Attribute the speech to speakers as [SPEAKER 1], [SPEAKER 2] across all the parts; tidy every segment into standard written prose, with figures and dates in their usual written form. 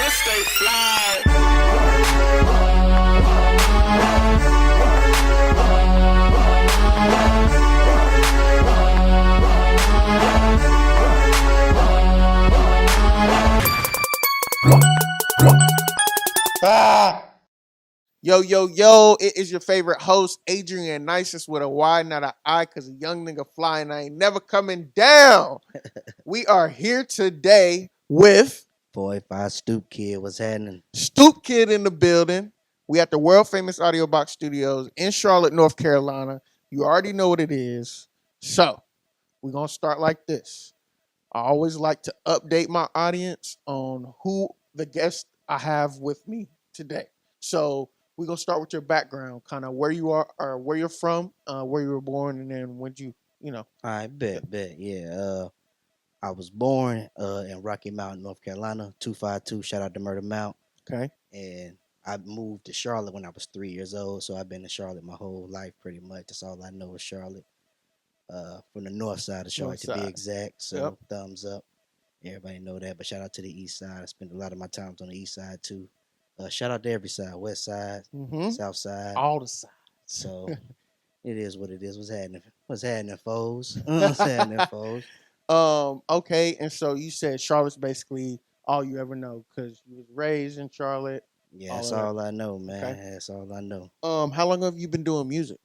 [SPEAKER 1] stay fly.
[SPEAKER 2] Yo, yo, yo, it is your favorite host, Adrian Nyce with a Y, not an I, because a young nigga flying, I ain't never coming down. We are here today with
[SPEAKER 3] 485 Stoop Kid, what's happening?
[SPEAKER 2] Stoop Kid in the building. We at the world famous Audio Box Studios in Charlotte, North Carolina. You already know what it is. So, we're going to start like this. I always like to update my audience on who the guest I have with me today. So, we're going to start with your background, kind of where you are or where you're from, where you were born, and then when you.
[SPEAKER 3] I bet, yeah. I was born in Rocky Mount, North Carolina, 252, shout out to Murder Mount.
[SPEAKER 2] Okay.
[SPEAKER 3] And I moved to Charlotte when I was 3 years old, so I've been in Charlotte my whole life pretty much. That's all I know is Charlotte. From the north side of Charlotte to be exact, so thumbs up. Everybody know that, but shout out to the east side. I spent a lot of my times on the east side too. Shout out to every side, west side, south side.
[SPEAKER 2] All the sides.
[SPEAKER 3] So it is what it is. What's happening, foes? What's happening, foes?
[SPEAKER 2] Okay, and so you said Charlotte's basically all you ever know because you was raised in Charlotte.
[SPEAKER 3] Yeah, that's all I know, man. Okay. That's all I know.
[SPEAKER 2] How long have you been doing music?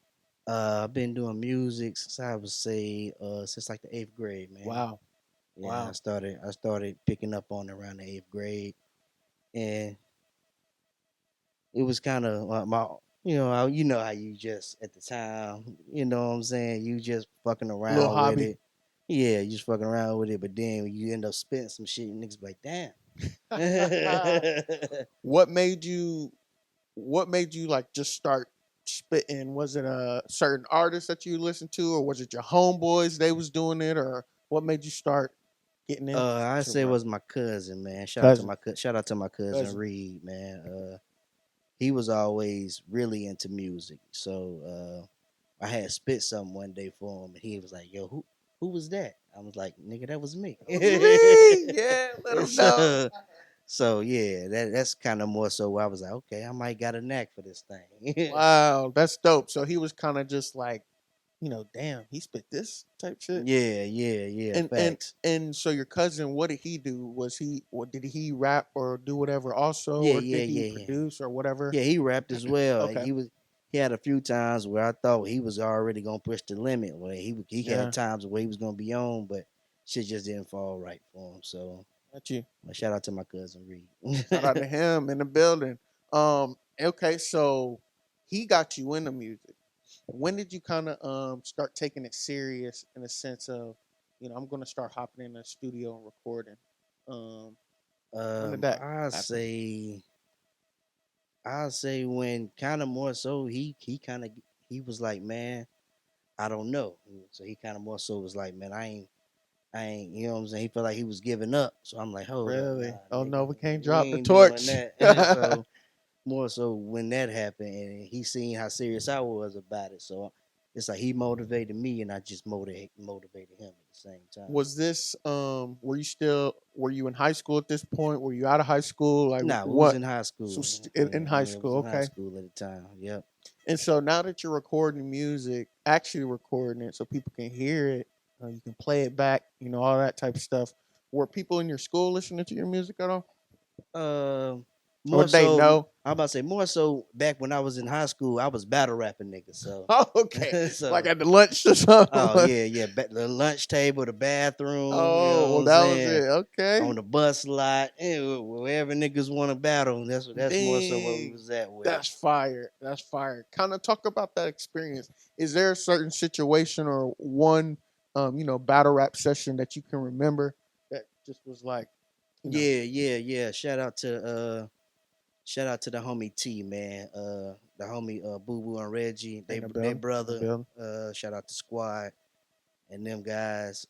[SPEAKER 3] I've been doing music since I would say since like the 8th grade, man.
[SPEAKER 2] Wow.
[SPEAKER 3] Yeah,
[SPEAKER 2] wow.
[SPEAKER 3] I started picking up on it around the 8th grade, and it was kind of my you know how you just at the time, you know what I'm saying, you just fucking around
[SPEAKER 2] Little
[SPEAKER 3] with
[SPEAKER 2] hobby.
[SPEAKER 3] it. Yeah, you just fucking around with it, but then when you end up spitting some shit, niggas be like, damn.
[SPEAKER 2] What made you like just start spitting? Was it a certain artist that you listened to, or was it your homeboys they was doing it, or what made you start getting into
[SPEAKER 3] I say it was my cousin, man. Shout out to my cousin Reed, man. He was always really into music. So I had spit something one day for him, and he was like, yo, who was that? I was like, nigga, that was me.
[SPEAKER 2] Yeah, let him know.
[SPEAKER 3] So yeah, that's kind of more so where I was like, okay, I might got a knack for this thing.
[SPEAKER 2] Wow, that's dope. So he was kind of just like, damn, he spit this type shit.
[SPEAKER 3] Yeah.
[SPEAKER 2] And so your cousin, what did he do? Did he rap or do whatever also?
[SPEAKER 3] Yeah,
[SPEAKER 2] or did he produce or whatever?
[SPEAKER 3] Yeah, he rapped as well.
[SPEAKER 2] Okay.
[SPEAKER 3] He had a few times where I thought he was already gonna push the limit. Where he had times where he was gonna be on, but shit just didn't fall right for him. So
[SPEAKER 2] got you.
[SPEAKER 3] Shout out to my cousin Reed.
[SPEAKER 2] Shout out to him in the building. Okay, so he got you into music. When did you kind of start taking it serious in the sense of, I'm gonna start hopping in the studio and recording? When did that happen?
[SPEAKER 3] I'll say when kind of more so he was like, man, I don't know. So he kind of more so was like, man, I ain't, you know what I'm saying? He felt like he was giving up. So I'm like, oh,
[SPEAKER 2] really?
[SPEAKER 3] Nah,
[SPEAKER 2] oh
[SPEAKER 3] nigga,
[SPEAKER 2] no, we can't drop the torch.
[SPEAKER 3] So more so when that happened, and he seen how serious I was about it. So it's like he motivated me, and I just motivated him at the same time.
[SPEAKER 2] Was this were you in high school at this point? Were you out of high school? Like,
[SPEAKER 3] nah,
[SPEAKER 2] what?
[SPEAKER 3] Was in high school.
[SPEAKER 2] So in high school, okay.
[SPEAKER 3] High school at the time, yep.
[SPEAKER 2] And so now that you're recording music, actually recording it so people can hear it, you can play it back, all that type of stuff. Were people in your school listening to your music at all?
[SPEAKER 3] More
[SPEAKER 2] or they
[SPEAKER 3] so,
[SPEAKER 2] know?
[SPEAKER 3] I'm about to say more so back when I was in high school, I was battle rapping niggas. So
[SPEAKER 2] okay, so, like at the lunch or something.
[SPEAKER 3] Oh yeah, the lunch table, the bathroom.
[SPEAKER 2] Oh, well, that was it. Okay,
[SPEAKER 3] on the bus lot, wherever niggas want to battle. That's more so what we was at with.
[SPEAKER 2] That's fire. That's fire. Kind of talk about that experience. Is there a certain situation or one, battle rap session that you can remember that just was like,
[SPEAKER 3] Yeah. Shout out to the homie T, man. The homie Boo Boo and Reggie. They brother. Shout out to Squad and them guys.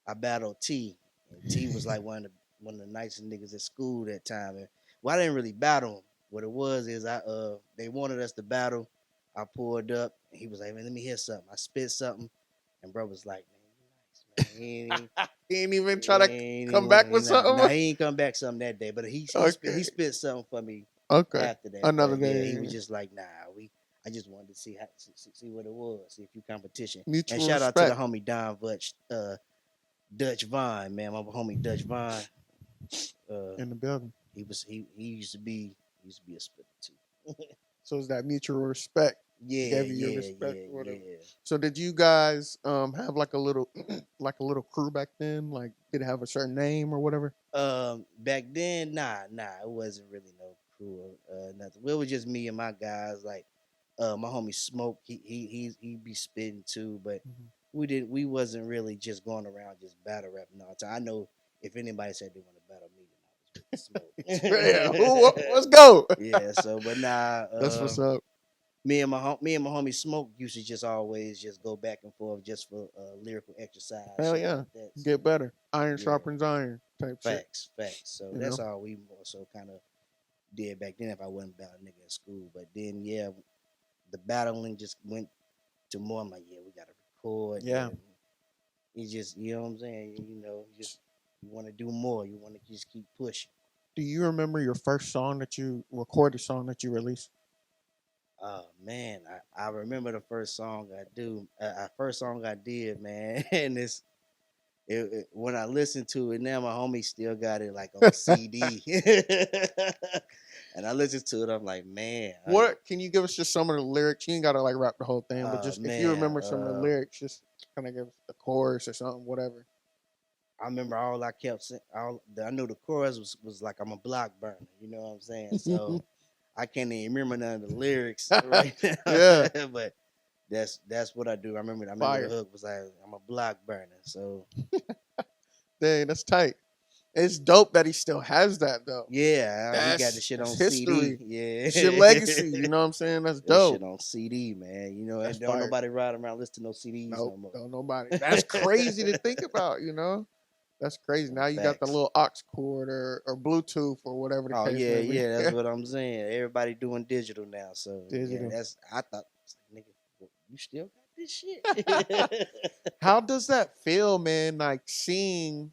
[SPEAKER 3] I battled T. And T was like one of the nicest niggas at school that time. And I didn't really battle him. What it was is they wanted us to battle. I pulled up and he was like, man, let me hear something. I spit something, and bro was like, man, you nice, He ain't,
[SPEAKER 2] He ain't even try to come back with something.
[SPEAKER 3] Nah, he ain't come back something that day, but he spit something for me.
[SPEAKER 2] Okay.
[SPEAKER 3] After that,
[SPEAKER 2] Another
[SPEAKER 3] but
[SPEAKER 2] day.
[SPEAKER 3] Yeah, he was just like, nah, I just wanted to see what it was, see if you competition.
[SPEAKER 2] Mutual
[SPEAKER 3] And shout
[SPEAKER 2] respect.
[SPEAKER 3] out to the homie Don Butch, Dutch Vine, man, my homie Dutch Vine.
[SPEAKER 2] In the building.
[SPEAKER 3] He used to be a spitter too.
[SPEAKER 2] So it's that mutual respect.
[SPEAKER 3] Yeah,
[SPEAKER 2] Gave you
[SPEAKER 3] yeah,
[SPEAKER 2] respect
[SPEAKER 3] yeah,
[SPEAKER 2] or whatever.
[SPEAKER 3] yeah.
[SPEAKER 2] So did you guys have like a little crew back then? Like did it have a certain name or whatever?
[SPEAKER 3] Back then, nah, it wasn't really no crew or nothing. It was just me and my guys. Like, my homie Smoke, he be spitting too, but we wasn't really just going around just battle rapping all the time. I know if anybody said they want to battle me, then I was with Smoke.
[SPEAKER 2] Yeah, let's go.
[SPEAKER 3] Yeah, so but nah,
[SPEAKER 2] That's what's up.
[SPEAKER 3] Me and my homie Smoke used to just always just go back and forth just for lyrical exercise.
[SPEAKER 2] Hell yeah,
[SPEAKER 3] like that.
[SPEAKER 2] Get better. Iron sharpens iron type
[SPEAKER 3] Facts. So
[SPEAKER 2] you
[SPEAKER 3] that's
[SPEAKER 2] know?
[SPEAKER 3] all we more so kind of did back then. If I wasn't about a nigga in school, but then yeah, the battling just went to more. I'm like, yeah, we gotta record.
[SPEAKER 2] Yeah,
[SPEAKER 3] you just you know what I'm saying. You want to do more. You want to just keep pushing.
[SPEAKER 2] Do you remember your first song that you recorded? Song that you released?
[SPEAKER 3] Oh man, I remember the first song I do. First song I did, man, and when I listen to it now, my homie still got it like on a CD. And I listen to it, I'm like, man.
[SPEAKER 2] What can you give us just some of the lyrics? You ain't gotta like rap the whole thing, but just if you remember some of the lyrics, just kind of give us the chorus or something, whatever.
[SPEAKER 3] I remember all I kept saying. I knew the chorus was like, I'm a block burner. You know what I'm saying? So I can't even remember none of the lyrics right now.
[SPEAKER 2] Yeah,
[SPEAKER 3] but that's what I do. I remember the hook was like, I'm a block burner. So
[SPEAKER 2] dang, that's tight. It's dope that he still has that though.
[SPEAKER 3] Yeah, he got the shit on
[SPEAKER 2] history.
[SPEAKER 3] CD. Yeah,
[SPEAKER 2] Shit legacy. You know what I'm saying? That's dope.
[SPEAKER 3] Shit on CD, man.
[SPEAKER 2] That's
[SPEAKER 3] don't
[SPEAKER 2] fire.
[SPEAKER 3] Nobody ride around listen to no CDs
[SPEAKER 2] nope,
[SPEAKER 3] no more.
[SPEAKER 2] Don't nobody. That's crazy to think about. That's crazy. Now you got the little aux cord or Bluetooth or whatever the case may be.
[SPEAKER 3] Yeah, that's what I'm saying. Everybody doing digital now, so digital. Yeah, I thought, nigga, you still got this shit.
[SPEAKER 2] How does that feel, man? Like seeing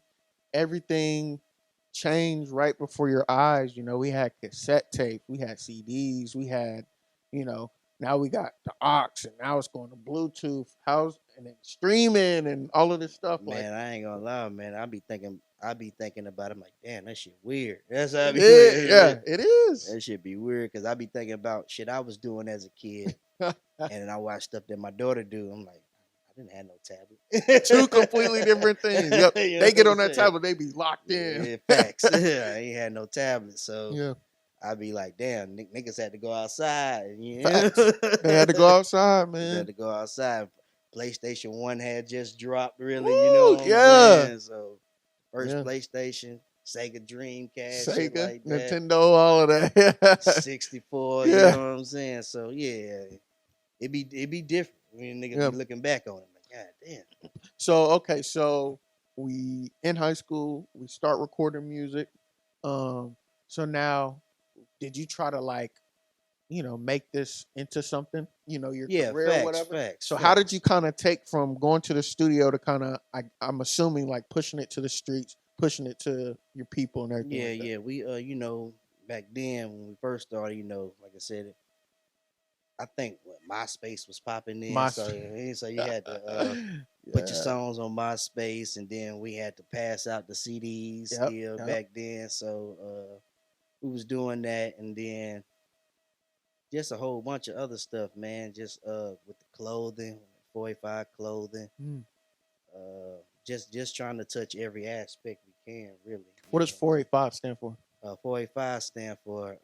[SPEAKER 2] everything change right before your eyes. We had cassette tape, we had CDs, we had, now we got the aux, and now it's going to Bluetooth, and then streaming and all of this stuff.
[SPEAKER 3] Man, I ain't gonna lie, man. I be thinking about it. I'm like, damn, that shit weird. That's how I be
[SPEAKER 2] yeah, it is.
[SPEAKER 3] That shit be weird because I be thinking about shit I was doing as a kid, and then I watch stuff that my daughter do. I'm like, I didn't have no tablet.
[SPEAKER 2] Two completely different things. Yep. They get on that tablet, they be locked in.
[SPEAKER 3] Yeah, facts. I ain't had no tablet, so
[SPEAKER 2] yeah.
[SPEAKER 3] I be like, damn, niggas had to go outside.
[SPEAKER 2] They had to go outside, man.
[SPEAKER 3] They had to go outside. PlayStation 1 had just dropped, really.
[SPEAKER 2] Woo,
[SPEAKER 3] you know what I'm saying? So first PlayStation, Sega Dreamcast,
[SPEAKER 2] Sega,
[SPEAKER 3] shit like that.
[SPEAKER 2] Nintendo, all of that.
[SPEAKER 3] 64, you know what I'm saying? So yeah, it be different when niggas be looking back on it. Like, God damn.
[SPEAKER 2] So we in high school, we start recording music. So now, did you try to make this into something? Your career or whatever.
[SPEAKER 3] Facts.
[SPEAKER 2] How did you kind of take from going to the studio to kind of I'm assuming like pushing it to the streets, pushing it to your people and everything?
[SPEAKER 3] Yeah. We back then when we first started, like I said, I think MySpace was popping in. So you had to put your songs on MySpace, and then we had to pass out the CDs still back then. So we was doing that, and then just a whole bunch of other stuff, man. Just with the clothing, 45 clothing. Just trying to touch every aspect we can, really.
[SPEAKER 2] What does 485 stand for?
[SPEAKER 3] 485 stand for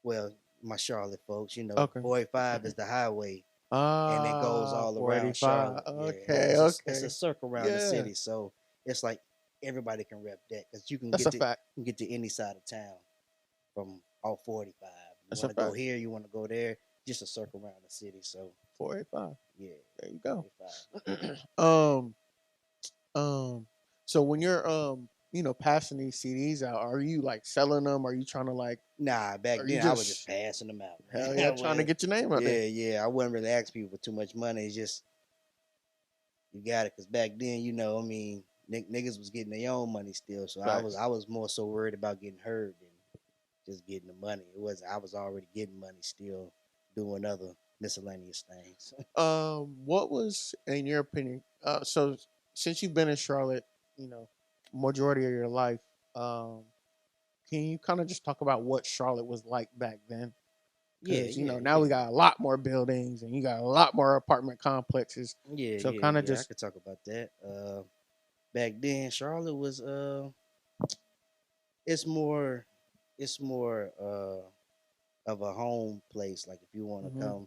[SPEAKER 3] well, my Charlotte folks, 485 is the highway. And it goes all around Charlotte.
[SPEAKER 2] Okay,
[SPEAKER 3] it's a circle around the city, so it's like everybody can rep that because you can get to any side of town from all 45. You want to go here, you want to go there, just a circle around the city. So
[SPEAKER 2] 485.
[SPEAKER 3] Yeah,
[SPEAKER 2] there you go. So when you're passing these CDs out, are you like selling them? Are you trying to
[SPEAKER 3] Nah, back then I was just passing them out.
[SPEAKER 2] Hell yeah, trying to get your name out there.
[SPEAKER 3] Yeah. I wouldn't really ask people for too much money. It's just you got it. Cause back then, you know, I mean, niggas was getting their own money still. So
[SPEAKER 2] Facts.
[SPEAKER 3] I was more so worried about getting heard than just getting the money. It was I was already getting money still, doing other miscellaneous things.
[SPEAKER 2] What was, in your opinion? So since you've been in Charlotte, you know, majority of your life, can you kind of just talk about what Charlotte was like back then?
[SPEAKER 3] Yeah,
[SPEAKER 2] Because
[SPEAKER 3] yeah,
[SPEAKER 2] now
[SPEAKER 3] yeah,
[SPEAKER 2] we got a lot more buildings and you got a lot more apartment complexes.
[SPEAKER 3] yeah,
[SPEAKER 2] So
[SPEAKER 3] yeah,
[SPEAKER 2] kind of
[SPEAKER 3] yeah. I
[SPEAKER 2] just
[SPEAKER 3] could talk about that. Back then, Charlotte was it's more, it's more of a home place. Like if you want to
[SPEAKER 2] mhm,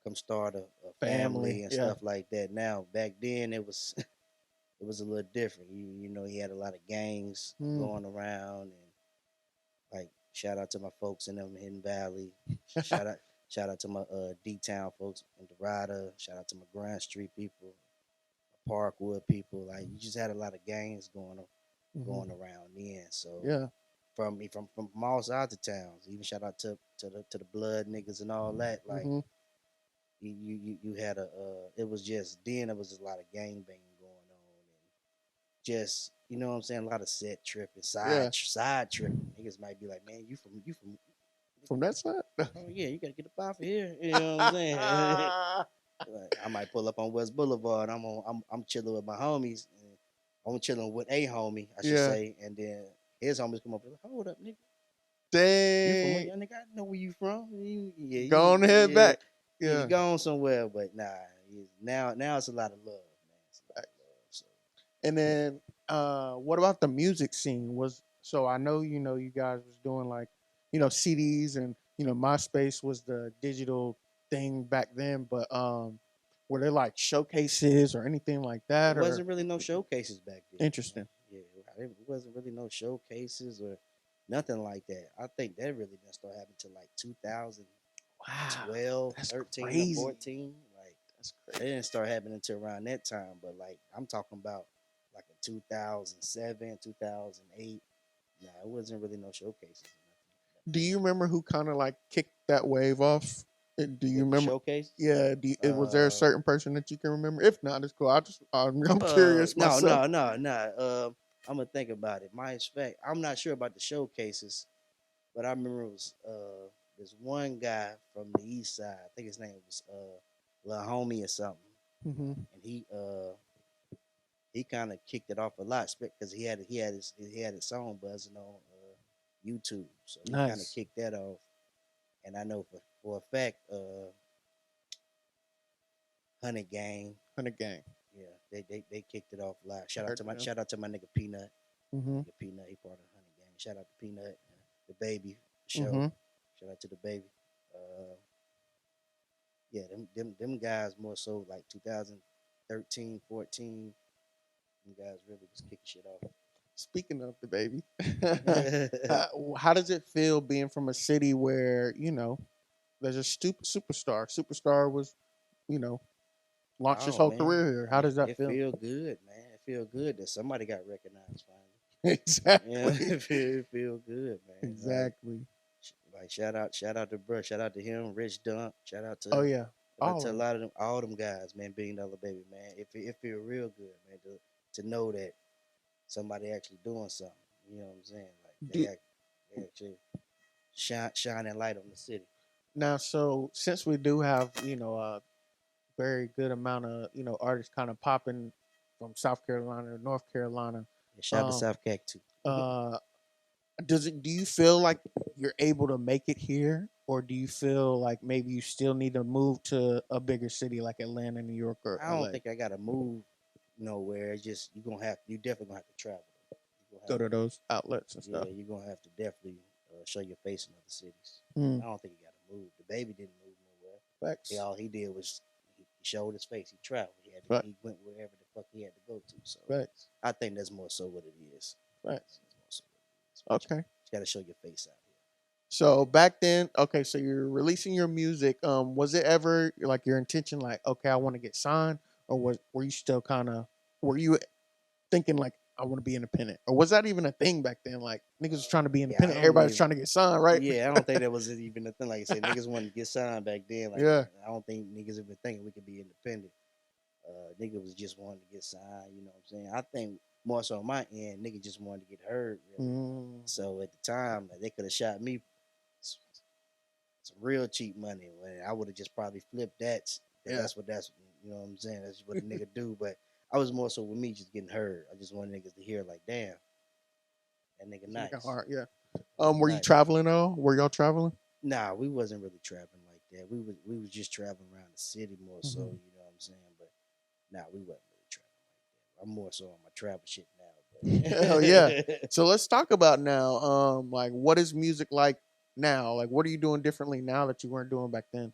[SPEAKER 3] come start a
[SPEAKER 2] family.
[SPEAKER 3] family and
[SPEAKER 2] Yeah.
[SPEAKER 3] stuff like that. Now back then it was it was a little different. You know, he had a lot of gangs
[SPEAKER 2] Mm.
[SPEAKER 3] going around, and like shout out to my folks in them Hidden Valley. Shout out shout out to my D Town folks in Dorada. Shout out to my Grand Street people, Parkwood people. Like you just had a lot of gangs
[SPEAKER 2] Mhm.
[SPEAKER 3] going around then. So
[SPEAKER 2] Yeah.
[SPEAKER 3] from me from all sides of towns, even shout out to the blood niggas and all that. Like
[SPEAKER 2] Hmm.
[SPEAKER 3] you had a it was just then there was a lot of gang banging going on, and just you know what I'm saying, a lot of set tripping,
[SPEAKER 2] Yeah.
[SPEAKER 3] side tripping. Niggas might be like, man, you from
[SPEAKER 2] From that side.
[SPEAKER 3] oh yeah, you gotta get up off of here. You know what I'm saying? Like, I might pull up on West Boulevard. I'm chilling with my homies. And I'm chilling with a homie, I should
[SPEAKER 2] Yeah.
[SPEAKER 3] say, and then his homies come up and like, hold up, nigga. You from where?
[SPEAKER 2] Dang.
[SPEAKER 3] Nigga, I know where you from.
[SPEAKER 2] Go on head
[SPEAKER 3] Yeah,
[SPEAKER 2] back.
[SPEAKER 3] you need to
[SPEAKER 2] Yeah.
[SPEAKER 3] go on somewhere. But nah, now it's a lot of love, man. It's a lot of love. So
[SPEAKER 2] And then what about the music scene? Was so I know you guys was doing like CDs and MySpace was the digital thing back then, but were there like showcases or anything like
[SPEAKER 3] it
[SPEAKER 2] that or
[SPEAKER 3] wasn't really no showcases back then, man.
[SPEAKER 2] interesting?
[SPEAKER 3] Yeah, it wasn't really no showcases or nothing like that. I think that really didn't start happening till like 2012,
[SPEAKER 2] Wow, that's
[SPEAKER 3] 13, or
[SPEAKER 2] crazy.
[SPEAKER 3] 14. Like
[SPEAKER 2] That's
[SPEAKER 3] it
[SPEAKER 2] crazy.
[SPEAKER 3] didn't start happening until around that time. But like I'm talking about like in 2007, 2008. Nah, it wasn't really no showcases or nothing
[SPEAKER 2] Do
[SPEAKER 3] back
[SPEAKER 2] you remember who kind of like kicked that wave off? Do you
[SPEAKER 3] with the
[SPEAKER 2] remember?
[SPEAKER 3] showcases.
[SPEAKER 2] Yeah. Was there a certain person that you can remember? If not, it's cool. I'm curious
[SPEAKER 3] No,
[SPEAKER 2] myself.
[SPEAKER 3] no, no, no. I'm gonna think about it. My expect. I'm not sure about the showcases, but I remember it was this one guy from the east side. I think his name was Lil Homie or something,
[SPEAKER 2] Hmm.
[SPEAKER 3] and he kind of kicked it off a lot because he had his song buzzing on YouTube, so he kind of
[SPEAKER 2] Nice.
[SPEAKER 3] kicked that off. And I know for a fact, Honey Gang,
[SPEAKER 2] 100 gang.
[SPEAKER 3] yeah, they kicked it off a lot.
[SPEAKER 2] I heard of them.
[SPEAKER 3] Shout out to my nigga Peanut.
[SPEAKER 2] Mm-hmm.
[SPEAKER 3] Nigga Peanut, he part of the Honey Gang. Shout out to Peanut, the baby show.
[SPEAKER 2] Mm-hmm.
[SPEAKER 3] Shout out to the baby. Yeah, them guys more so like 2013, 14. Them guys really was kicking shit off.
[SPEAKER 2] Speaking of the baby, how does it feel being from a city where there's a superstar? Superstar was you know launched his
[SPEAKER 3] Oh
[SPEAKER 2] whole
[SPEAKER 3] man,
[SPEAKER 2] career here. How does that
[SPEAKER 3] it
[SPEAKER 2] feel?
[SPEAKER 3] feel good, man. It feel good that somebody got recognized finally. Yeah,
[SPEAKER 2] Exactly.
[SPEAKER 3] it feel good, man.
[SPEAKER 2] Exactly.
[SPEAKER 3] Like shout out to Bruh, shout out to him, Rich Dunk,
[SPEAKER 2] Oh yeah.
[SPEAKER 3] shout out
[SPEAKER 2] All
[SPEAKER 3] to a
[SPEAKER 2] of them.
[SPEAKER 3] lot of them, all them guys, man. $1 Billion Baby, man. It feel real good, man, to know that somebody actually doing something. You know what I'm saying? Like
[SPEAKER 2] Do,
[SPEAKER 3] they actually shining light on the city.
[SPEAKER 2] now, so since we do have a very good amount of artists kind of popping from South Carolina, North Carolina,
[SPEAKER 3] And shout out to
[SPEAKER 2] um,
[SPEAKER 3] South Cac too.
[SPEAKER 2] uh, do you feel like you're able to make it here, or do you feel like maybe you still need to move to a bigger city like Atlanta, New York, or
[SPEAKER 3] I don't
[SPEAKER 2] LA?
[SPEAKER 3] think I gotta move nowhere. It's just you definitely gonna have to travel. You gonna
[SPEAKER 2] Go
[SPEAKER 3] have
[SPEAKER 2] to
[SPEAKER 3] to,
[SPEAKER 2] those outlets and
[SPEAKER 3] yeah,
[SPEAKER 2] stuff.
[SPEAKER 3] you're gonna have to definitely show your face in other cities.
[SPEAKER 2] Mm,
[SPEAKER 3] I don't think you gotta move. The baby didn't move nowhere.
[SPEAKER 2] facts.
[SPEAKER 3] All he did was he showed his face. He traveled.
[SPEAKER 2] Fact,
[SPEAKER 3] He went wherever the fuck he had to go to. So
[SPEAKER 2] facts.
[SPEAKER 3] I think that's more so what it is.
[SPEAKER 2] Facts.
[SPEAKER 3] That's more so what it is. But
[SPEAKER 2] Okay.
[SPEAKER 3] you gotta show your face out here.
[SPEAKER 2] So back then, okay, so you're releasing your music. Was it ever like your intention, like, okay, I want to get signed, or were you still kind of were you thinking like I want to be independent, or was that even a thing back then? Like niggas was trying to be
[SPEAKER 3] Yeah, I
[SPEAKER 2] independent,
[SPEAKER 3] don't
[SPEAKER 2] everybody's
[SPEAKER 3] even.
[SPEAKER 2] trying to get signed, right?
[SPEAKER 3] Yeah, I don't think that was even a thing. Like I said, niggas wanted to get signed back then. Like
[SPEAKER 2] Yeah.
[SPEAKER 3] I don't think niggas even thinking we could be independent. Nigga was just wanting to get signed. You know what I'm saying? I think more so on my end, nigga just wanted to get heard. Really. So at the time, they could have shot me some real cheap money. When I would have just probably flipped that. That's you know what I'm saying. That's what a nigga do. But I was more so with me just getting heard. I just wanted niggas to hear like, damn, that nigga nice.
[SPEAKER 2] Hard, yeah. Were you traveling though? Were y'all traveling?
[SPEAKER 3] Nah, we wasn't really traveling like that. We was just traveling around the city more so. You know what I'm saying? But nah, we wasn't really traveling like that. I'm more so on my travel shit now. But
[SPEAKER 2] Hell yeah. So let's talk about now. Like, what is music like now? Like, what are you doing differently now that you weren't doing back then?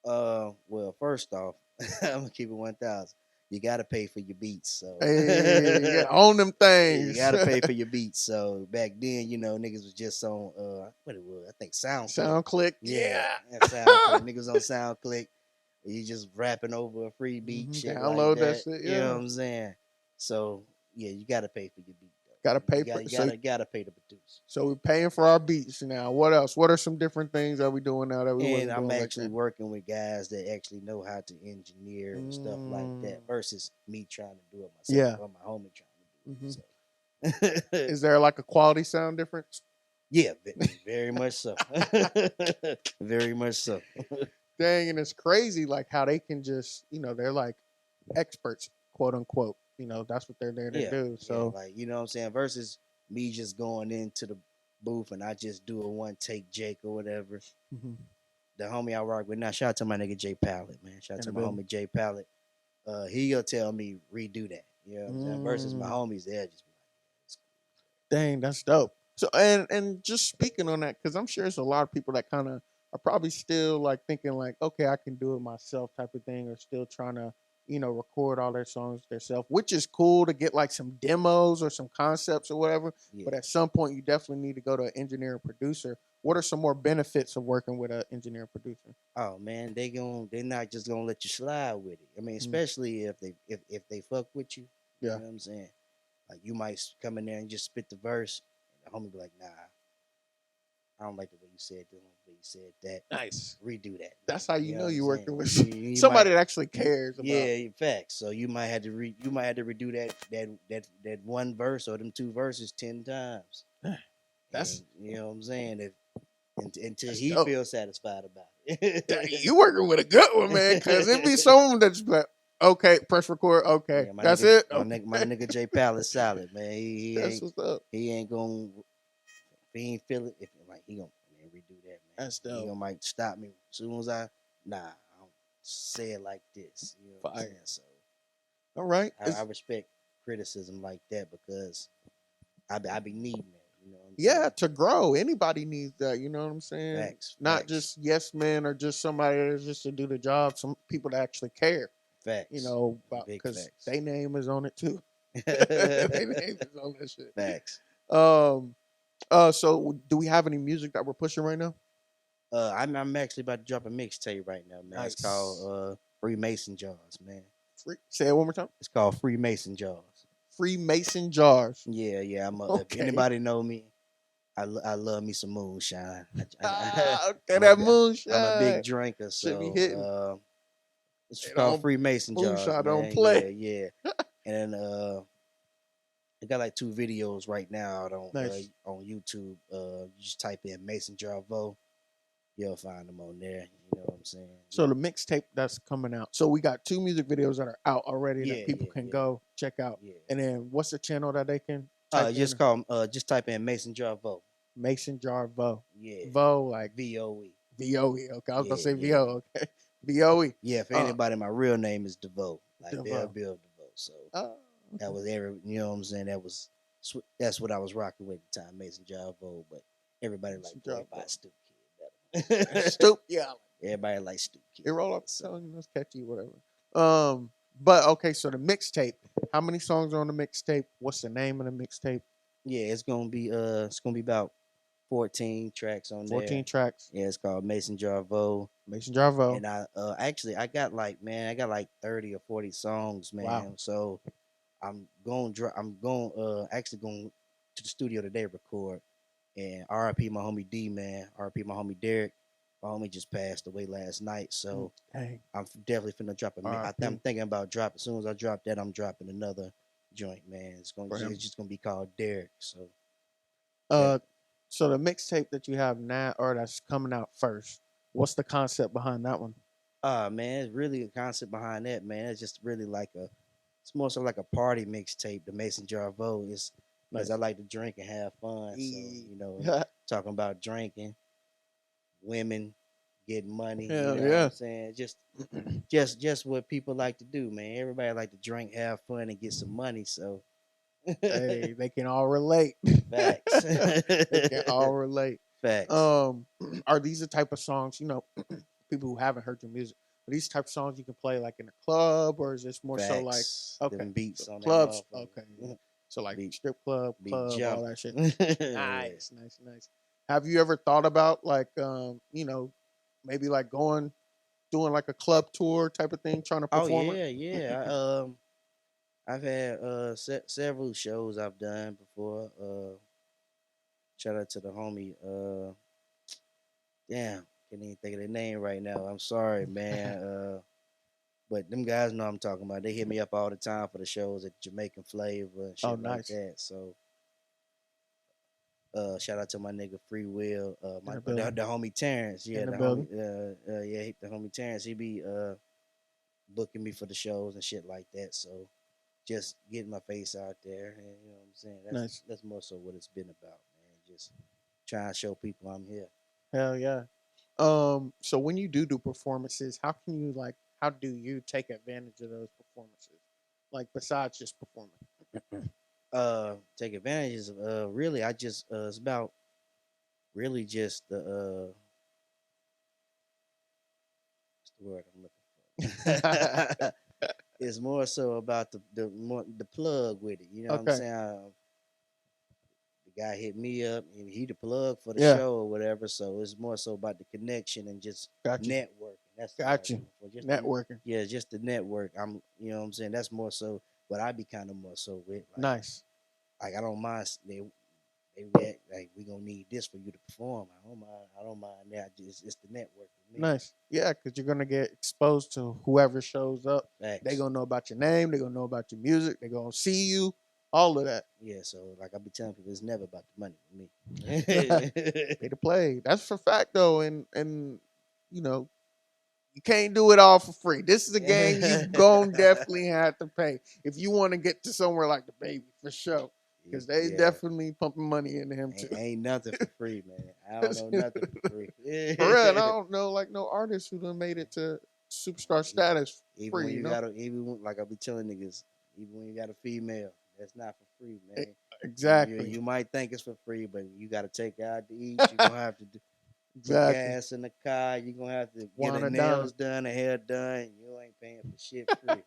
[SPEAKER 3] Well, first off, I'm gonna keep it 1,000. You gotta pay for your beats, so
[SPEAKER 2] Hey, you gotta own them things.
[SPEAKER 3] You gotta pay for your beats. So back then, you know, niggas was just on what it was, I think
[SPEAKER 2] SoundClick. Yeah.
[SPEAKER 3] SoundClick. Niggas on SoundClick. You just rapping over a free beat, shit
[SPEAKER 2] Download
[SPEAKER 3] like that.
[SPEAKER 2] shit,
[SPEAKER 3] You know what I'm saying? So yeah, you gotta pay for your beat.
[SPEAKER 2] Gotta pay
[SPEAKER 3] you gotta pay to produce.
[SPEAKER 2] So we're paying for our beats now. What else? What are some different things that we doing now that we wasn't doing?
[SPEAKER 3] And I'm actually working with guys that actually know how to engineer and stuff like that versus me trying to do it myself or my homie trying to do it. So.
[SPEAKER 2] Is there like a quality sound difference?
[SPEAKER 3] Yeah, very much so. Very much so.
[SPEAKER 2] Dang, and it's crazy like how they can just, you know, they're like experts, quote unquote. You know, that's what they're there to do. So
[SPEAKER 3] like, you know what I'm saying? Versus me just going into the booth and I just do a one take Jake or whatever. The homie I rock with now, shout out to my nigga Jay Pallet, man. Shout out to my homie Jay Pallet. He'll tell me redo that. You know what I'm saying? Versus my homies, they'll just be like,
[SPEAKER 2] dang, that's dope. So and just speaking on that, because I'm sure there's a lot of people that kind of are probably still like thinking like, okay, I can do it myself type of thing, or still trying to, you know, record all their songs themselves, which is cool to get like some demos or some concepts or whatever. Yeah. But at some point, you definitely need to go to an engineer and producer. What are some more benefits of working with an engineer and producer?
[SPEAKER 3] Oh man, they're not just gonna let you slide with it. I mean, especially if they fuck with you. You know what I'm saying? Like you might come in there and just spit the verse, and the homie be like, nah, I don't like the way you said this, the way you said that.
[SPEAKER 2] Nice.
[SPEAKER 3] Redo that.
[SPEAKER 2] That's how you know you're working with somebody that actually cares about.
[SPEAKER 3] Yeah, facts. So you might have to redo that one verse or them two verses 10 times.
[SPEAKER 2] That's
[SPEAKER 3] you know what I'm saying. Until he feels satisfied about it.
[SPEAKER 2] You working with a good one, man, because it be someone that's like, okay, press record, okay, that's
[SPEAKER 3] nigga,
[SPEAKER 2] it.
[SPEAKER 3] My nigga Jay Pallet solid, man. He
[SPEAKER 2] that's
[SPEAKER 3] ain't,
[SPEAKER 2] what's up.
[SPEAKER 3] He ain't gonna, if he ain't feel it, if like he gonna redo that, man.
[SPEAKER 2] That's dope.
[SPEAKER 3] He gonna might stop me as soon as I don't say it like this. You know what I'm saying? So,
[SPEAKER 2] all right,
[SPEAKER 3] I respect criticism like that because I be needing that. You know
[SPEAKER 2] saying? To grow. Anybody needs that. You know what I'm saying?
[SPEAKER 3] Facts.
[SPEAKER 2] Not just yes men or just somebody that's just to do the job. Some people that actually care.
[SPEAKER 3] Facts.
[SPEAKER 2] You know, because their name is on it too. Their name is on that shit.
[SPEAKER 3] Facts.
[SPEAKER 2] So do we have any music that we're pushing right now?
[SPEAKER 3] I'm actually about to drop a mixtape right now, man. Nice. It's called Freemason Jars, man.
[SPEAKER 2] Say it one more time.
[SPEAKER 3] It's called Freemason Jars.
[SPEAKER 2] Freemason Jars.
[SPEAKER 3] Yeah. If anybody know me, I love me some moonshine.
[SPEAKER 2] That moonshine.
[SPEAKER 3] I'm a big drinker, so it's called Freemason Jars.
[SPEAKER 2] Moonshine don't play.
[SPEAKER 3] Yeah. And I got like 2 videos right now on YouTube. You just type in Mason Jar Vo. You'll find them on there. You know what I'm saying?
[SPEAKER 2] So the mixtape that's coming out. So we got 2 music videos that are out already that people can go check out. Yeah. And then what's the channel that they can?
[SPEAKER 3] Just type in Mason Jar Vo.
[SPEAKER 2] Mason Jar Vo.
[SPEAKER 3] Yeah.
[SPEAKER 2] Vo like
[SPEAKER 3] VOE.
[SPEAKER 2] VOE. Okay, I was gonna say VO. Okay. VOE.
[SPEAKER 3] Yeah. For anybody, my real name is DeVoe. Like Bill DeVoe. So that was you know what I'm saying? That's what I was rocking with at the time, Mason Jar Vo. But everybody like Stoop Kid better.
[SPEAKER 2] Stoop, yeah.
[SPEAKER 3] Everybody like Stoop Kid.
[SPEAKER 2] It roll up, so it's catchy, whatever. But okay, so the mixtape. How many songs are on the mixtape? What's the name of the mixtape?
[SPEAKER 3] Yeah, it's gonna be about 14 tracks on there.
[SPEAKER 2] 14 tracks.
[SPEAKER 3] Yeah, it's called Mason Jar Vo.
[SPEAKER 2] Mason Jar Vo.
[SPEAKER 3] And I got like 30 or 40 songs, man. Wow. So I'm actually going to the studio today record. And RIP my homie D, man. RIP my homie Derek. My homie just passed away last night, so
[SPEAKER 2] Dang.
[SPEAKER 3] I'm definitely finna drop a. I'm
[SPEAKER 2] R.I.P.
[SPEAKER 3] thinking about dropping. As soon as I drop that, I'm dropping another joint, man. It's just gonna be called Derek. So
[SPEAKER 2] Uh, so the mixtape that you have now, or that's coming out first, what's the concept behind that one?
[SPEAKER 3] man, it's really a concept behind that, man. It's just really like it's more so like a party mixtape. The Mason Jar Vote is because I
[SPEAKER 2] Nice.
[SPEAKER 3] like to drink and have fun. So talking about drinking, women, getting money. You
[SPEAKER 2] Hell
[SPEAKER 3] know what
[SPEAKER 2] yeah.
[SPEAKER 3] I'm saying? Just what people like to do, man. Everybody like to drink, have fun, and get some money. So
[SPEAKER 2] Hey, they can all relate.
[SPEAKER 3] facts,
[SPEAKER 2] They can all relate.
[SPEAKER 3] facts,
[SPEAKER 2] Are these the type of songs, people who haven't heard your music, are these type of songs you can play like in a club, or is this more so like,
[SPEAKER 3] facts.
[SPEAKER 2] okay,
[SPEAKER 3] Them beats
[SPEAKER 2] so
[SPEAKER 3] on that
[SPEAKER 2] clubs, okay.
[SPEAKER 3] motherfucker.
[SPEAKER 2] So like
[SPEAKER 3] Be
[SPEAKER 2] strip club,
[SPEAKER 3] be
[SPEAKER 2] all
[SPEAKER 3] jumping.
[SPEAKER 2] that shit.
[SPEAKER 3] Yeah.
[SPEAKER 2] Nice, nice, nice. Have you ever thought about like maybe like doing like a club tour type of thing, trying to
[SPEAKER 3] Oh
[SPEAKER 2] perform it?
[SPEAKER 3] yeah, yeah. I've had several shows I've done before. Shout out to the homie. Damn, can't even think of their name right now. I'm sorry, man. But them guys know I'm talking about. They hit me up all the time for the shows at Jamaican Flavor and
[SPEAKER 2] Oh,
[SPEAKER 3] shit like
[SPEAKER 2] nice.
[SPEAKER 3] that. So shout out to my nigga Free Will,
[SPEAKER 2] In
[SPEAKER 3] my
[SPEAKER 2] the
[SPEAKER 3] the
[SPEAKER 2] building.
[SPEAKER 3] homie Terrence.
[SPEAKER 2] In
[SPEAKER 3] Yeah,
[SPEAKER 2] the
[SPEAKER 3] the homie.
[SPEAKER 2] building.
[SPEAKER 3] The homie Terrence. He be booking me for the shows and shit like that. So just getting my face out there, and you know what I'm saying.
[SPEAKER 2] Nice.
[SPEAKER 3] That's more so what it's been about, man. Just trying to show people I'm here.
[SPEAKER 2] Hell yeah. So when you do performances, how do you take advantage of those performances? Like besides just performing.
[SPEAKER 3] Take advantages of really I just it's about really just what's the word I'm looking for. It's more so about the plug with it. You know what I'm
[SPEAKER 2] Okay.
[SPEAKER 3] saying? The guy hit me up and he the plug for the
[SPEAKER 2] Yeah.
[SPEAKER 3] show or whatever. So it's more so about the connection and just
[SPEAKER 2] Got you.
[SPEAKER 3] networking. That's the word
[SPEAKER 2] Got
[SPEAKER 3] I'm
[SPEAKER 2] you.
[SPEAKER 3] looking for.
[SPEAKER 2] Networking.
[SPEAKER 3] Yeah, just the network. You know what I'm saying? That's more so what I be kind of more so with.
[SPEAKER 2] Nice.
[SPEAKER 3] Like I don't mind like we gonna need this for you to perform. I don't mind that. It's the network with me.
[SPEAKER 2] Nice. Yeah, because you're gonna get exposed to whoever shows up. They
[SPEAKER 3] Facts.
[SPEAKER 2] gonna know about your name. They gonna know about your music. They gonna see you. All of that.
[SPEAKER 3] Yeah, so like I be telling people, it's never about the money with me.
[SPEAKER 2] Pay to play. That's for fact though, and you know you can't do it all for free. This is a game you gon' definitely have to pay if you want to get to somewhere like the baby for sure. Because they
[SPEAKER 3] Yeah,
[SPEAKER 2] definitely pumping money into him too.
[SPEAKER 3] ain't nothing for free, man. I don't know nothing for free.
[SPEAKER 2] For real, and I don't know like no artist who done made it to superstar status
[SPEAKER 3] Even
[SPEAKER 2] free.
[SPEAKER 3] when you gotta, like I be telling niggas, even when you got a female, that's not for free, man.
[SPEAKER 2] Exactly.
[SPEAKER 3] You might think it's for free, but you got to take her out to eat. You're gonna have to put
[SPEAKER 2] Exactly.
[SPEAKER 3] gas in the car. You're gonna have to get her
[SPEAKER 2] Wanna
[SPEAKER 3] nails
[SPEAKER 2] dime.
[SPEAKER 3] done, her hair done. You ain't paying for shit free.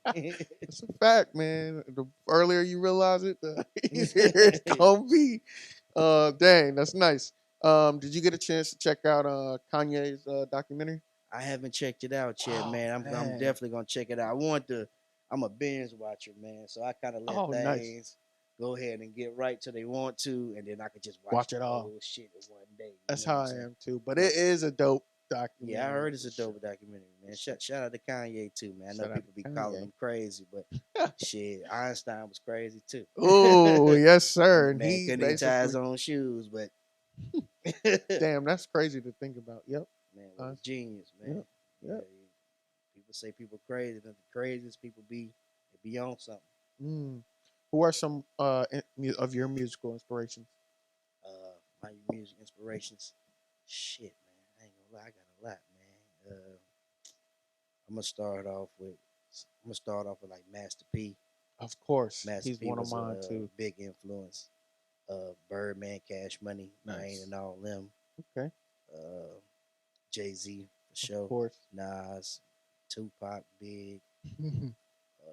[SPEAKER 2] It's a fact, man. The earlier you realize it, the easier it's gonna be. Dang, that's nice. Did you get a chance to check out Kanye's documentary?
[SPEAKER 3] I haven't checked it out yet,
[SPEAKER 2] Oh
[SPEAKER 3] man. I'm
[SPEAKER 2] man.
[SPEAKER 3] definitely gonna check it out. I want to. I'm a binge watcher, man. So I kind of let
[SPEAKER 2] Oh, nice.
[SPEAKER 3] things go ahead and get right till they want to, and then I could just watch
[SPEAKER 2] Watch
[SPEAKER 3] the
[SPEAKER 2] it all.
[SPEAKER 3] whole shit in one day. You
[SPEAKER 2] That's
[SPEAKER 3] know what
[SPEAKER 2] how
[SPEAKER 3] I'm
[SPEAKER 2] I
[SPEAKER 3] saying?
[SPEAKER 2] am too. But
[SPEAKER 3] But
[SPEAKER 2] it is a dope
[SPEAKER 3] yeah, I
[SPEAKER 2] documentary
[SPEAKER 3] heard it's
[SPEAKER 2] for
[SPEAKER 3] a
[SPEAKER 2] sure.
[SPEAKER 3] dope documentary, man.
[SPEAKER 2] For sure.
[SPEAKER 3] Shout out to Kanye too, man. I know
[SPEAKER 2] Shout out
[SPEAKER 3] people be
[SPEAKER 2] to
[SPEAKER 3] calling
[SPEAKER 2] Kanye.
[SPEAKER 3] him crazy, but shit, Einstein was crazy too.
[SPEAKER 2] Oh, yes, sir. And
[SPEAKER 3] Man
[SPEAKER 2] he
[SPEAKER 3] couldn't even tie his
[SPEAKER 2] basically,
[SPEAKER 3] own shoes, but
[SPEAKER 2] damn, that's crazy to think about. Yep.
[SPEAKER 3] man, what a genius, man.
[SPEAKER 2] Yep.
[SPEAKER 3] Yeah,
[SPEAKER 2] Yep.
[SPEAKER 3] people say people crazy, but the craziest people they be on something.
[SPEAKER 2] Mm. Who are some of your musical inspirations?
[SPEAKER 3] My music inspirations, shit, man. I ain't gonna lie, I got a lot, man. I'm gonna start off with like Master P.
[SPEAKER 2] Of course,
[SPEAKER 3] Master
[SPEAKER 2] he's
[SPEAKER 3] P
[SPEAKER 2] one of
[SPEAKER 3] was a,
[SPEAKER 2] mine too.
[SPEAKER 3] big influence. Birdman, Cash Money, Wayne,
[SPEAKER 2] Nice.
[SPEAKER 3] and all them.
[SPEAKER 2] Okay.
[SPEAKER 3] Uh, Jay-Z for
[SPEAKER 2] Of
[SPEAKER 3] sure.
[SPEAKER 2] course.
[SPEAKER 3] Nas, Tupac, Big. Uh,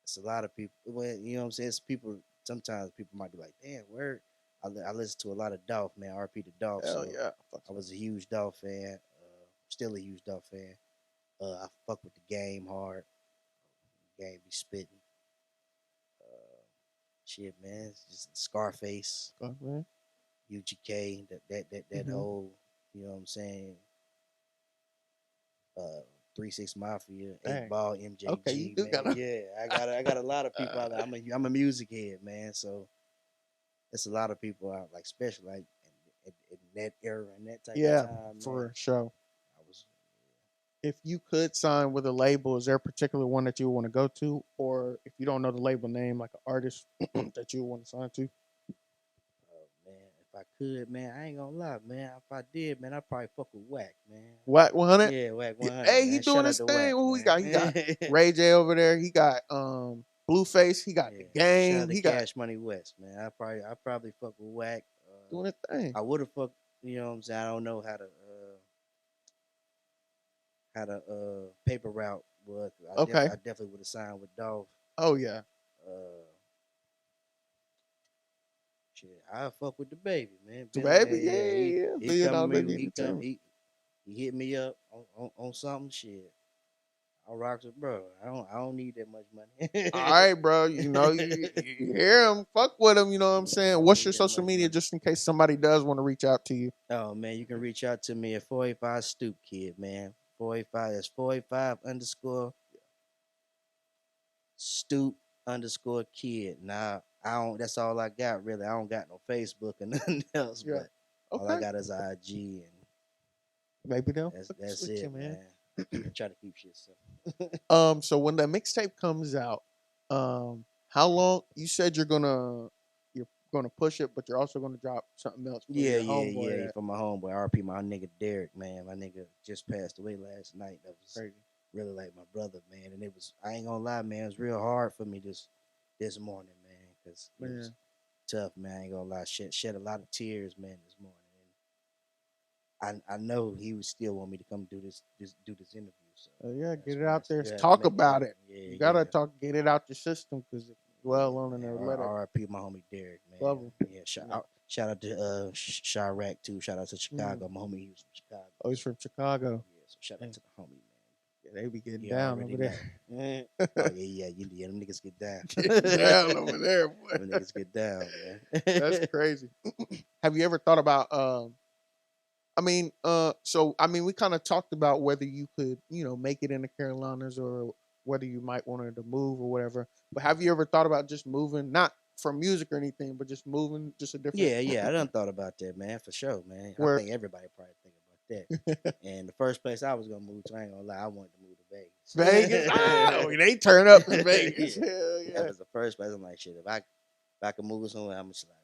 [SPEAKER 3] it's a lot of people. Well, you know what I'm saying? It's people. Sometimes people might be like, "Damn, where?" I listen to a lot of Dolph, man. RP the Dolph.
[SPEAKER 2] Hell
[SPEAKER 3] So
[SPEAKER 2] yeah.
[SPEAKER 3] I was a huge Dolph fan. Still a huge Dolph fan. I fuck with the game hard. Game be spitting. Uh, shit, man. It's just Scarface,
[SPEAKER 2] Oh, man.
[SPEAKER 3] UGK. That
[SPEAKER 2] Mm-hmm.
[SPEAKER 3] whole. You know what I'm saying? uh 3-6 Mafia,
[SPEAKER 2] Dang.
[SPEAKER 3] 8 Ball, MJG.
[SPEAKER 2] Okay, you do
[SPEAKER 3] man.
[SPEAKER 2] got
[SPEAKER 3] Yeah, I got a lot of people out there. I'm a music head, man. So it's a lot of people out, like especially like in that era and that type of
[SPEAKER 2] yeah,
[SPEAKER 3] time, man.
[SPEAKER 2] for sure.
[SPEAKER 3] I was
[SPEAKER 2] If you could sign with a label, is there a particular one that you want to go to, or if you don't know the label name, like an artist that you want to sign to?
[SPEAKER 3] oh man, if I could, man, I ain't gonna lie, man. If I did, man, I'd probably fuck with Whack, man.
[SPEAKER 2] Whack 100.
[SPEAKER 3] Yeah, Whack 100,
[SPEAKER 2] Hey, he
[SPEAKER 3] man.
[SPEAKER 2] doing
[SPEAKER 3] Shout out
[SPEAKER 2] his
[SPEAKER 3] to
[SPEAKER 2] thing.
[SPEAKER 3] Whack,
[SPEAKER 2] Who he
[SPEAKER 3] man.
[SPEAKER 2] got? He got Ray J over there. He got Blueface. He got the
[SPEAKER 3] Yeah, shout out
[SPEAKER 2] game.
[SPEAKER 3] to
[SPEAKER 2] He got
[SPEAKER 3] Cash Money West, man. I probably fuck with Whack.
[SPEAKER 2] doing his thing.
[SPEAKER 3] I would have fucked, you know what I'm saying? I don't know how to paper route was.
[SPEAKER 2] Okay.
[SPEAKER 3] I definitely would have signed with Dolph.
[SPEAKER 2] Oh yeah.
[SPEAKER 3] Uh, shit, I fuck with the baby, man.
[SPEAKER 2] So
[SPEAKER 3] Bentley,
[SPEAKER 2] baby,
[SPEAKER 3] yeah, yeah.
[SPEAKER 2] yeah.
[SPEAKER 3] He
[SPEAKER 2] Billion
[SPEAKER 3] come
[SPEAKER 2] dollar
[SPEAKER 3] me,
[SPEAKER 2] baby entertainment.
[SPEAKER 3] he hit me up on something. Shit, I rocks with bro. I don't need that much money.
[SPEAKER 2] All right, bro. You know, you hear him, fuck with him. You know what I'm
[SPEAKER 3] Yeah, I
[SPEAKER 2] saying?
[SPEAKER 3] don't
[SPEAKER 2] What's
[SPEAKER 3] need
[SPEAKER 2] your
[SPEAKER 3] that
[SPEAKER 2] social
[SPEAKER 3] much
[SPEAKER 2] media,
[SPEAKER 3] money.
[SPEAKER 2] just in case somebody does want to reach out to you?
[SPEAKER 3] Oh man, you can reach out to me at 485 Stoop Kid, man. 485, that's 485 underscore Stoop underscore Kid. Now I don't. That's all I got really. I don't got no Facebook or nothing else,
[SPEAKER 2] Yeah.
[SPEAKER 3] but all I
[SPEAKER 2] Okay.
[SPEAKER 3] got is IG, and
[SPEAKER 2] Maybe they'll
[SPEAKER 3] that's
[SPEAKER 2] switch you,
[SPEAKER 3] it,
[SPEAKER 2] man.
[SPEAKER 3] man. I try to keep shit simple.
[SPEAKER 2] So when the mixtape comes out, how long you said you're gonna push it, but you're also gonna drop something else for
[SPEAKER 3] Yeah,
[SPEAKER 2] your
[SPEAKER 3] yeah,
[SPEAKER 2] homeboy
[SPEAKER 3] yeah.
[SPEAKER 2] that
[SPEAKER 3] For my homeboy, RP, my nigga Derek, man. My nigga just passed away last night. That was
[SPEAKER 2] crazy.
[SPEAKER 3] really like my brother, man. And it was, I ain't gonna lie, man. It was real hard for me this morning, man, because it was
[SPEAKER 2] Man.
[SPEAKER 3] tough, man. I ain't gonna lie. Shed a lot of tears, man, this morning. And I know he would still want me to come do this interview. So
[SPEAKER 2] Yeah,
[SPEAKER 3] that's
[SPEAKER 2] get it
[SPEAKER 3] why I
[SPEAKER 2] out there.
[SPEAKER 3] still had to
[SPEAKER 2] Talk
[SPEAKER 3] make it
[SPEAKER 2] about
[SPEAKER 3] happen.
[SPEAKER 2] it.
[SPEAKER 3] Yeah,
[SPEAKER 2] You gotta
[SPEAKER 3] yeah.
[SPEAKER 2] talk, get it out your system, because if you
[SPEAKER 3] Yeah,
[SPEAKER 2] dwell on it,
[SPEAKER 3] man.
[SPEAKER 2] or let it
[SPEAKER 3] RIP my homie Derek, man.
[SPEAKER 2] love him.
[SPEAKER 3] Yeah,
[SPEAKER 2] Yeah.
[SPEAKER 3] shout out to Chirac too. Shout out to Chicago. My homie, he was from Chicago.
[SPEAKER 2] Oh, he's from Chicago.
[SPEAKER 3] Yeah, so shout out to the homie, man.
[SPEAKER 2] Yeah, they be getting
[SPEAKER 3] You
[SPEAKER 2] down
[SPEAKER 3] already
[SPEAKER 2] over
[SPEAKER 3] know.
[SPEAKER 2] there.
[SPEAKER 3] Oh yeah, yeah. Them niggas get down.
[SPEAKER 2] Getting down over there, boy.
[SPEAKER 3] Them niggas get down, man.
[SPEAKER 2] That's crazy. Have you ever thought about we kind of talked about whether you could, make it in the Carolinas, or whether you might want to move or whatever. But have you ever thought about just moving, not for music or anything, but just moving, just a different
[SPEAKER 3] Yeah. I done thought about that, man, for sure, man. I
[SPEAKER 2] where
[SPEAKER 3] think everybody probably think about that. And the first place I was gonna move to, I ain't gonna lie, I wanted to move to
[SPEAKER 2] Vegas? Oh,
[SPEAKER 3] Vegas.
[SPEAKER 2] they turn up in Vegas.
[SPEAKER 3] Yeah,
[SPEAKER 2] Hell
[SPEAKER 3] that
[SPEAKER 2] yeah.
[SPEAKER 3] was the first place. I'm like, shit, if I could move somewhere, I'm gonna slide to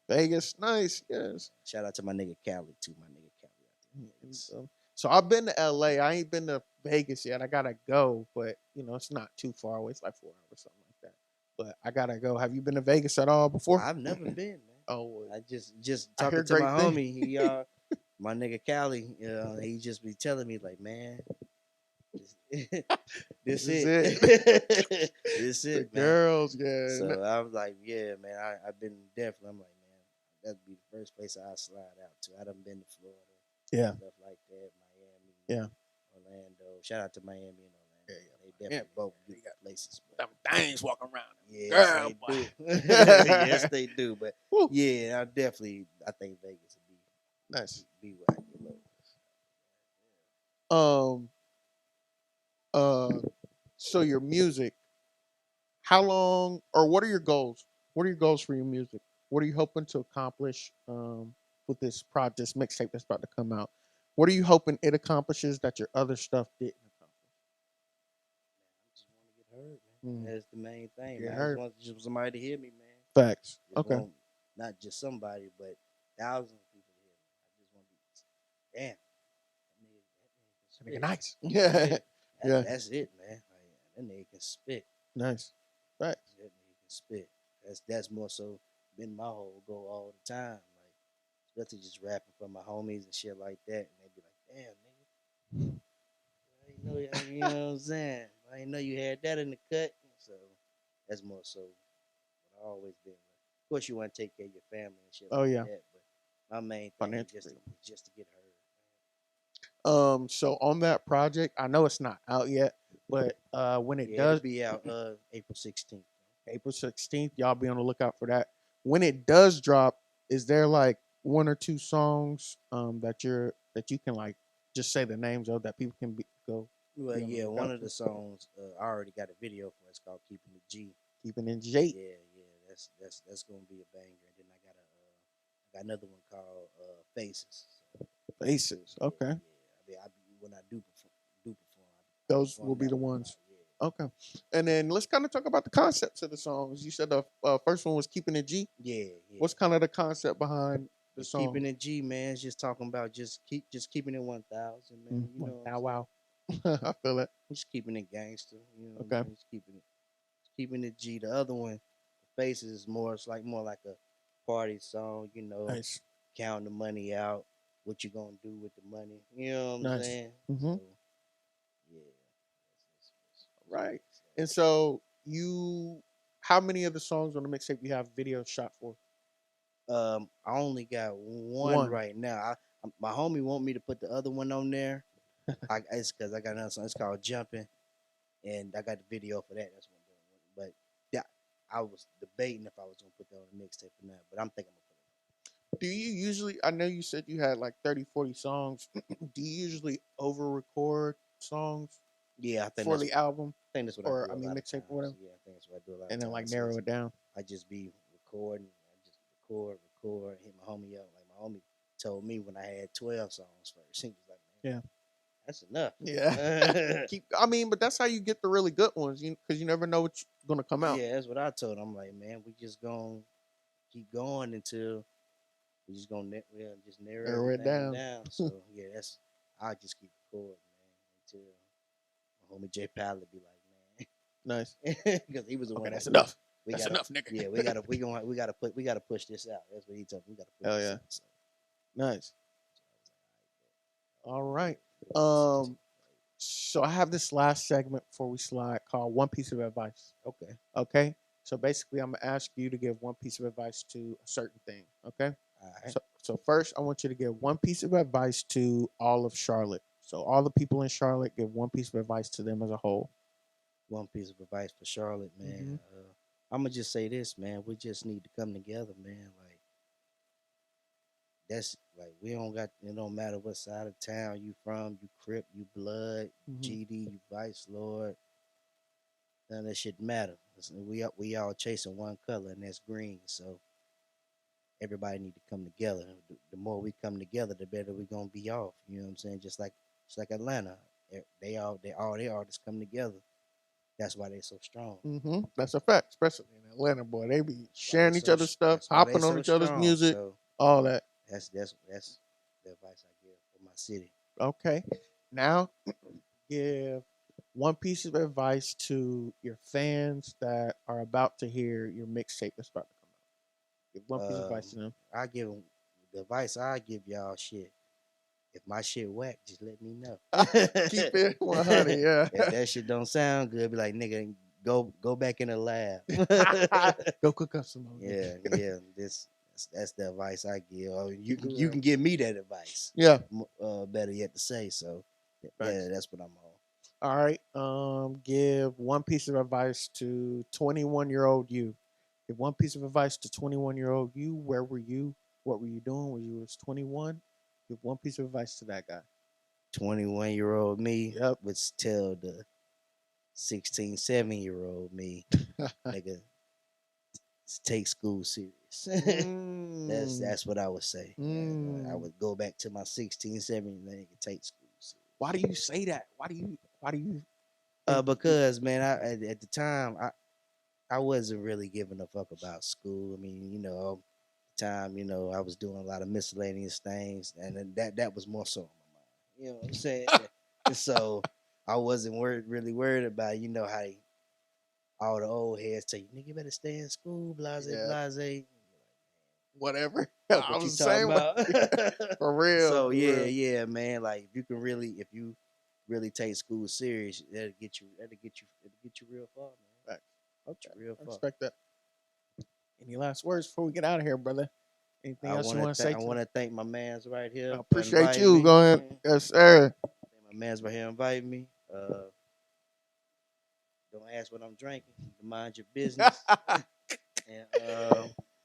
[SPEAKER 3] Vegas.
[SPEAKER 2] Vegas, nice, yes.
[SPEAKER 3] Shout out to my nigga Cali too, my nigga Cali out there in Vegas.
[SPEAKER 2] So I've been to LA. I ain't been to Vegas yet. I gotta go, but it's not too far away. It's like 4 hours, something like that. But I gotta go. Have you been to Vegas at all before?
[SPEAKER 3] I've never been, man.
[SPEAKER 2] Oh,
[SPEAKER 3] I just
[SPEAKER 2] I hear
[SPEAKER 3] talking to my
[SPEAKER 2] great things.
[SPEAKER 3] homie. He my nigga Cali, he just be telling me like, man, this,
[SPEAKER 2] This
[SPEAKER 3] this
[SPEAKER 2] is
[SPEAKER 3] it,
[SPEAKER 2] it.
[SPEAKER 3] this
[SPEAKER 2] The
[SPEAKER 3] it, man.
[SPEAKER 2] girls, yeah.
[SPEAKER 3] So I was like, yeah, man, I've been definitely. I'm like, man, that'd be the first place I slide out to. I done been to Florida,
[SPEAKER 2] Yeah.
[SPEAKER 3] stuff like that, Miami,
[SPEAKER 2] Yeah.
[SPEAKER 3] Orlando. Shout out to Miami and Orlando.
[SPEAKER 2] Yeah.
[SPEAKER 3] They definitely both good places.
[SPEAKER 2] Them things walking around.
[SPEAKER 3] Yes,
[SPEAKER 2] Girl,
[SPEAKER 3] they
[SPEAKER 2] boy.
[SPEAKER 3] do. Yes, they do. But
[SPEAKER 2] Woo.
[SPEAKER 3] yeah, I think Vegas would
[SPEAKER 2] Nice.
[SPEAKER 3] be where I get low.
[SPEAKER 2] So your music, how long, or what are your goals? What are your goals for your music? What are you hoping to accomplish with this project, this mixtape that's about to come out? What are you hoping it accomplishes that your other stuff didn't
[SPEAKER 3] I just want to get heard, man. That's the main thing,
[SPEAKER 2] Get
[SPEAKER 3] man.
[SPEAKER 2] heard.
[SPEAKER 3] I just want somebody to hear me, man.
[SPEAKER 2] Facts.
[SPEAKER 3] Just
[SPEAKER 2] Okay.
[SPEAKER 3] want not just somebody, but thousands of people to hear me. I just want to be, damn, that nigga can spit.
[SPEAKER 2] Nice. Yeah. Yeah.
[SPEAKER 3] That's it, man. Like, that nigga can spit.
[SPEAKER 2] Nice. Facts.
[SPEAKER 3] That nigga can spit. That's more so been my whole goal all the time. Like, especially just rapping for my homies and shit like that. And they be like, damn, nigga. I didn't know, you know what I'm saying? I didn't know you had that in the cut. So that's more so what I always been. Like, of course, you want to take care of your family and shit
[SPEAKER 2] Oh
[SPEAKER 3] like
[SPEAKER 2] yeah.
[SPEAKER 3] that, but my main thing is just to get heard.
[SPEAKER 2] So on that project, I know it's not out yet, but when it does
[SPEAKER 3] it'll be out April 16th.
[SPEAKER 2] April 16th, y'all be on the lookout for that. When it does drop, is there like one or two songs that you can like just say the names of that people can go.
[SPEAKER 3] Well, yeah, one of the songs I already got a video for. It's called "Keeping It G."
[SPEAKER 2] Keeping It G.
[SPEAKER 3] Yeah, that's gonna be a banger. And then I got another one called "Faces." So,
[SPEAKER 2] Faces. Okay.
[SPEAKER 3] Yeah, I mean, when I do perform,
[SPEAKER 2] those will be the ones. Yeah. Okay. And then let's kind of talk about the concepts of the songs. You said the first one was Keeping It G.
[SPEAKER 3] Yeah.
[SPEAKER 2] What's kind of the concept behind the song?
[SPEAKER 3] Keeping It G, man. It's just talking about just keeping it 1,000, man. You know.
[SPEAKER 2] Wow. I feel it.
[SPEAKER 3] Just keeping it gangster. You know.
[SPEAKER 2] Okay.
[SPEAKER 3] Just keeping it G. The other one, Faces, is more. It's like more like a party song. You know.
[SPEAKER 2] Nice.
[SPEAKER 3] Counting the money out. What you gonna do with the money? You know what I'm saying?
[SPEAKER 2] Mm-hmm.
[SPEAKER 3] So, yeah.
[SPEAKER 2] Right. And so how many of the songs on the mixtape you have videos shot for?
[SPEAKER 3] I only got one right now. My homie want me to put the other one on there. It's because I got another song. It's called Jumping, and I got the video for that. That's what I'm doing. But yeah, I was debating if I was gonna put that on the mixtape or not. But I'm thinking I'm gonna put it on.
[SPEAKER 2] Do you usually? I know you said you had like 30, 40 songs. Do you usually over record songs?
[SPEAKER 3] Yeah, I think
[SPEAKER 2] for the album.
[SPEAKER 3] I think that's what
[SPEAKER 2] or
[SPEAKER 3] I do.
[SPEAKER 2] mixtape or whatever.
[SPEAKER 3] Yeah, I think that's what I do a lot.
[SPEAKER 2] And then like narrow it down.
[SPEAKER 3] I just be recording. I just record, hit my homie up. Like my homie told me when I had 12 songs first. He was like, man, yeah, that's enough.
[SPEAKER 2] Yeah. But that's how you get the really good ones, because you never know what's gonna come out.
[SPEAKER 3] Yeah, that's what I told him. I'm like, man, we just gonna keep going until we just gonna just narrow it down. So yeah, I just keep recording, man, until my homie J Pallet be like, man,
[SPEAKER 2] nice,
[SPEAKER 3] because he was the one.
[SPEAKER 2] That's enough.
[SPEAKER 3] That's enough, nigga. Yeah, we gotta push this out. That's what he told me. We gotta push this out. So.
[SPEAKER 2] Nice. All right. So I have this last segment before we slide called One Piece of Advice. Okay. So basically, I'm gonna ask you to give one piece of advice to a certain thing. Okay.
[SPEAKER 3] All right.
[SPEAKER 2] So first, I want you to give one piece of advice to all of Charlotte. So all the people in Charlotte, give one piece of advice to them as a whole.
[SPEAKER 3] One piece of advice for Charlotte, man. I'm gonna just say this, man. We just need to come together, man. Like that's like we don't got. It don't matter what side of town you from. You Crip, you Blood, GD, you Vice Lord. None of that shit matter. We all chasing one color, and that's green. So everybody need to come together. The more we come together, the better we gonna be off. You know what I'm saying? Just like Atlanta, they all the artists come together. That's why they so strong.
[SPEAKER 2] That's a fact, especially in Atlanta, boy. They be sharing each other's stuff, hopping on each other's music, so all that.
[SPEAKER 3] That's the advice I give for my city.
[SPEAKER 2] Okay, now give one piece of advice to your fans that are about to hear your mixtape that's about to come out. Give one piece of advice to them.
[SPEAKER 3] I give them the advice I give y'all. Shit, if my shit whack, just let me know.
[SPEAKER 2] Keep it 100, yeah.
[SPEAKER 3] If that shit don't sound good, be like, nigga, go back in the lab.
[SPEAKER 2] Go cook up some more.
[SPEAKER 3] Yeah. That's the advice I give. You can give me that advice.
[SPEAKER 2] Yeah.
[SPEAKER 3] Better yet to say. So yeah, that's what I'm on.
[SPEAKER 2] All right. Give one piece of advice to 21-year-old you. Give one piece of advice to 21-year-old you. Where were you? What were you doing when you was 21? Give one piece of advice to that guy.
[SPEAKER 3] 21-year-old me would tell the 16, 17-year-old me, nigga, take school serious. That's what I would say. I would go back to my 16, 17, nigga, take school serious.
[SPEAKER 2] Why do you say that? Why do you?
[SPEAKER 3] Because man, at the time I wasn't really giving a fuck about school. I mean, time, I was doing a lot of miscellaneous things, and that was more so on my mind. You know what I'm saying? And so I wasn't really worried about, how all the old heads tell you, nigga, you better stay in school, blase.
[SPEAKER 2] Whatever.
[SPEAKER 3] I was the same about.
[SPEAKER 2] For real.
[SPEAKER 3] So yeah, man. Like if you really take school serious, that'll get you real far, man.
[SPEAKER 2] Right. Okay. Real far. Respect that. Any last words before we get out of here, brother? Anything else you want to say?
[SPEAKER 3] I want to thank my mans right here.
[SPEAKER 2] I appreciate you. Go ahead. Yes, sir.
[SPEAKER 3] Thank my mans right here inviting me. Don't ask what I'm drinking. Mind your business. And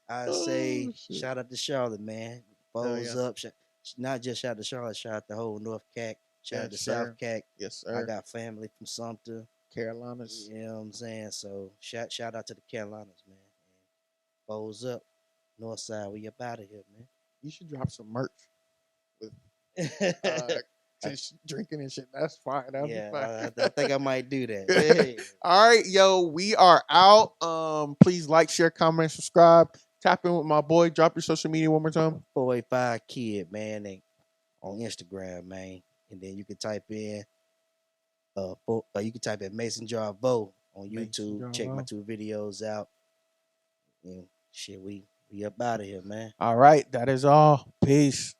[SPEAKER 3] I say shout out to Charlotte, man. Foes up. Not just shout out to Charlotte. Shout out the whole North Cac. Shout out to South Cac.
[SPEAKER 2] Yes, sir.
[SPEAKER 3] I got family from Sumter,
[SPEAKER 2] Carolinas.
[SPEAKER 3] You know what I'm saying? So shout out to the Carolinas, man. And Bows up, Northside. We up out of here, man.
[SPEAKER 2] You should drop some merch with just drinking and shit. That's fine.
[SPEAKER 3] I think I might do that.
[SPEAKER 2] All right, yo, we are out. Please like, share, comment, subscribe. Tap in with my boy. Drop your social media one more time.
[SPEAKER 3] 485 Kid, man, and on Instagram, man. And then you can type in Mason Jar Vo on YouTube. Check my 2 videos out. And shit, we up out of here, man.
[SPEAKER 2] All right, that is all. Peace.